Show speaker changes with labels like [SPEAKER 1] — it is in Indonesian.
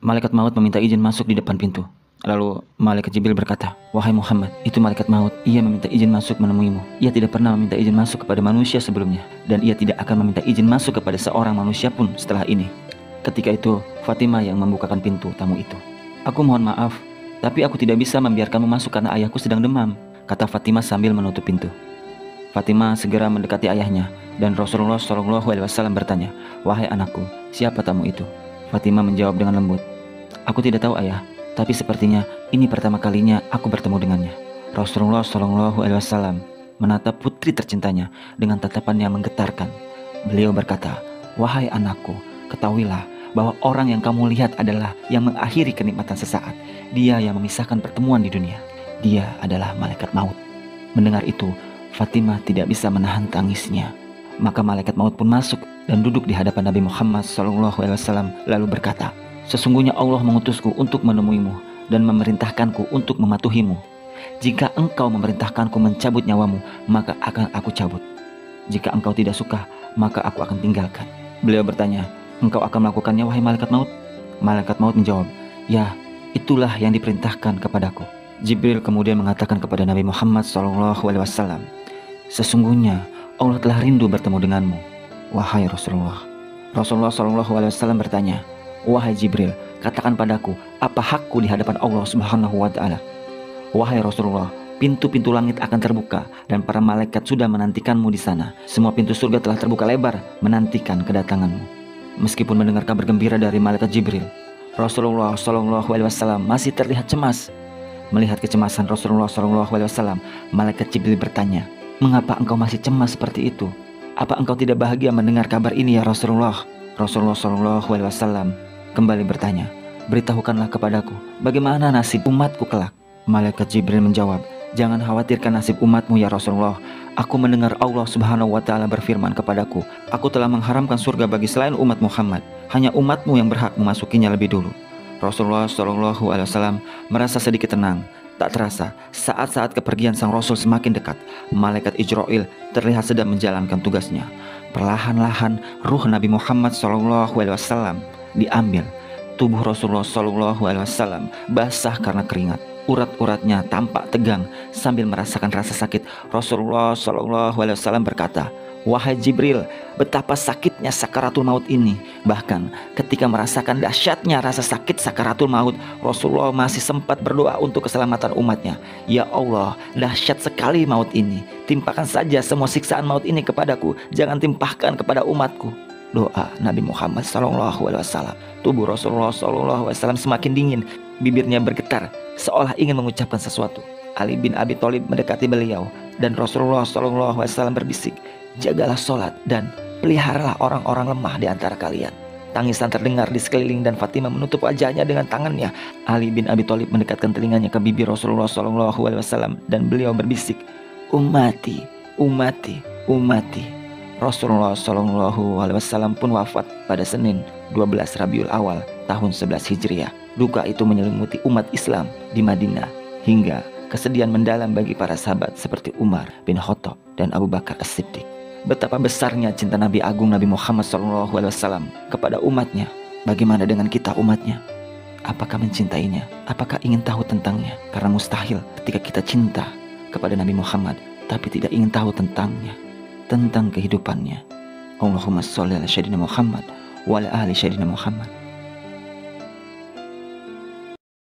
[SPEAKER 1] Malaikat maut meminta izin masuk di depan pintu. Lalu malaikat Jibril berkata, "Wahai Muhammad, itu malaikat maut. Ia meminta izin masuk menemuimu. Ia tidak pernah meminta izin masuk kepada manusia sebelumnya, dan ia tidak akan meminta izin masuk kepada seorang manusia pun setelah ini." Ketika itu, Fatimah yang membukakan pintu tamu itu. "Aku mohon maaf, tapi aku tidak bisa membiarkanmu masuk karena ayahku sedang demam," kata Fatimah sambil menutup pintu. Fatimah segera mendekati ayahnya, dan Rasulullah SAW bertanya, "Wahai anakku, siapa tamu itu?" Fatimah menjawab dengan lembut, "Aku tidak tahu ayah, tapi sepertinya ini pertama kalinya aku bertemu dengannya." Rasulullah SAW menatap putri tercintanya dengan tatapan yang menggetarkan. Beliau berkata, "Wahai anakku, ketahuilah bahwa orang yang kamu lihat adalah yang mengakhiri kenikmatan sesaat. Dia yang memisahkan pertemuan di dunia. Dia adalah malaikat maut." Mendengar itu, Fatimah tidak bisa menahan tangisnya. Maka malaikat maut pun masuk dan duduk di hadapan Nabi Muhammad SAW lalu berkata, "Sesungguhnya Allah mengutusku untuk menemuimu dan memerintahkanku untuk mematuhimu. Jika engkau memerintahkanku mencabut nyawamu, maka akan aku cabut. Jika engkau tidak suka, maka aku akan tinggalkan." Beliau bertanya, "Engkau akan melakukannya, wahai malaikat maut?" Malaikat maut menjawab, "Ya, itulah yang diperintahkan kepadaku." Jibril kemudian mengatakan kepada Nabi Muhammad SAW, "Sesungguhnya Allah telah rindu bertemu denganmu, wahai Rasulullah." Rasulullah SAW bertanya, "Wahai Jibril, katakan padaku, apa hakku di hadapan Allah Subhanahu wa Ta'ala?" "Wahai Rasulullah, pintu-pintu langit akan terbuka dan para malaikat sudah menantikanmu di sana. Semua pintu surga telah terbuka lebar menantikan kedatanganmu." Meskipun mendengar kabar gembira dari malaikat Jibril, Rasulullah SAW masih terlihat cemas. Melihat kecemasan Rasulullah SAW, malaikat Jibril bertanya, "Mengapa engkau masih cemas seperti itu? Apa engkau tidak bahagia mendengar kabar ini ya Rasulullah?" Rasulullah SAW kembali bertanya, "Beritahukanlah kepadaku, bagaimana nasib umatku kelak?" Malaikat Jibril menjawab, "Jangan khawatirkan nasib umatmu ya Rasulullah. Aku mendengar Allah Subhanahu wa Ta'ala berfirman kepadaku, aku telah mengharamkan surga bagi selain umat Muhammad. Hanya umatmu yang berhak memasukinya lebih dulu." Rasulullah SAW merasa sedikit tenang. Tak terasa, saat-saat kepergian sang Rasul semakin dekat, malaikat Ijrail terlihat sedang menjalankan tugasnya. Perlahan-lahan ruh Nabi Muhammad SAW diambil. Tubuh Rasulullah SAW basah karena keringat. Urat-uratnya tampak tegang sambil merasakan rasa sakit. Rasulullah SAW berkata, "Wahai Jibril, betapa sakitnya sakaratul maut ini." Bahkan ketika merasakan dahsyatnya rasa sakit sakaratul maut, Rasulullah masih sempat berdoa untuk keselamatan umatnya. "Ya Allah, dahsyat sekali maut ini. Timpakan saja semua siksaan maut ini kepadaku. Jangan timpahkan kepada umatku." Doa Nabi Muhammad SAW. Tubuh Rasulullah SAW semakin dingin. Bibirnya bergetar seolah ingin mengucapkan sesuatu. Ali bin Abi Thalib mendekati beliau dan Rasulullah SAW berbisik, "Jagalah sholat dan peliharalah orang-orang lemah di antara kalian." Tangisan terdengar di sekeliling dan Fatimah menutup wajahnya dengan tangannya. Ali bin Abi Thalib mendekatkan telinganya ke bibir Rasulullah SAW dan beliau berbisik, "Ummati, ummati, ummati." Rasulullah SAW pun wafat pada Senin 12 Rabiul Awal tahun 11 Hijriah. Duka itu menyelimuti umat Islam di Madinah hingga kesedihan mendalam bagi para sahabat seperti Umar bin Khattab dan Abu Bakar As-Siddiq. Betapa besarnya cinta Nabi Agung Nabi Muhammad SAW kepada umatnya. Bagaimana dengan kita umatnya? Apakah mencintainya? Apakah ingin tahu tentangnya? Karena mustahil ketika kita cinta kepada Nabi Muhammad tapi tidak ingin tahu tentangnya, tentang kehidupannya. Allahumma sholli ala sayyidina Muhammad wa ala ali sayyidina Muhammad.